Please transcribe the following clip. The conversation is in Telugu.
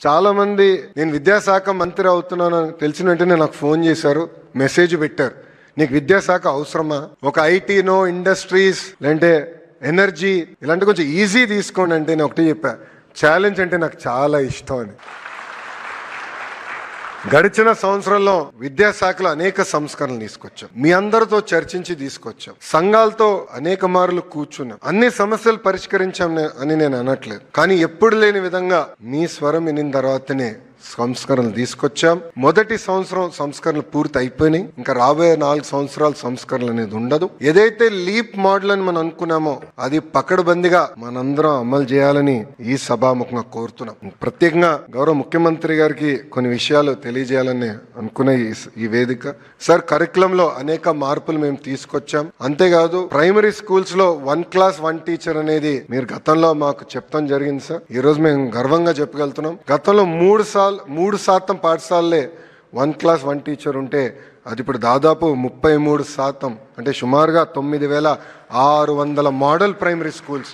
చాలా మంది నేను విద్యాశాఖ మంత్రి అవుతున్నాను తెలిసిన వెంటనే నాకు ఫోన్ చేశారు, మెసేజ్ పెట్టారు, నీకు విద్యాశాఖ అవసరమా, ఒక ఐటీనో ఇండస్ట్రీస్ లేదంటే ఎనర్జీ ఇలాంటి కొంచెం ఈజీ తీసుకోండి అంటే నేను ఒకటి చెప్పా, ఛాలెంజ్ అంటే నాకు చాలా ఇష్టం అని. గడిచిన సంవత్సరంలో విద్యాశాఖలో అనేక సంస్కరణలు తీసుకొచ్చాం, మీ అందరితో చర్చించి తీసుకొచ్చాం, సంఘాలతో అనేక మార్లు కూర్చున్నాం, అన్ని సమస్యలు పరిష్కరించాం అని నేను అనట్లేదు, కానీ ఎప్పుడు లేని విధంగా మీ స్వరం వినిన తర్వాతనే సంస్కరణలు తీసుకొచ్చాం. మొదటి సంవత్సరం సంస్కరణలు పూర్తి అయిపోయినాయి, ఇంకా రాబోయే 4 సంవత్సరాలు సంస్కరణలు అనేది ఉండదు. ఏదైతే లీప్ మోడల్ అని మనం అనుకున్నామో అది పకడ్బందీగా మనందరం అమలు చేయాలని ఈ సభాముఖంగా కోరుతున్నాం. ప్రత్యేకంగా గౌరవ ముఖ్యమంత్రి గారికి కొన్ని విషయాలు తెలియజేయాలని అనుకునే ఈ వేదిక. సార్, కరికులంలో అనేక మార్పులు మేము తీసుకొచ్చాం. అంతేకాదు ప్రైమరీ స్కూల్స్ లో 1 క్లాస్ 1 టీచర్ అనేది మీరు గతంలో మాకు చెప్తాం జరిగింది సార్. ఈ రోజు మేము గర్వంగా చెప్పగలుగుతున్నాం. గతంలో 3% పాఠశాలలే 1 క్లాస్ 1 టీచర్ ఉంటే అది ఇప్పుడు దాదాపు 33%, అంటే సుమారుగా 9,600 మోడల్ ప్రైమరీ స్కూల్స్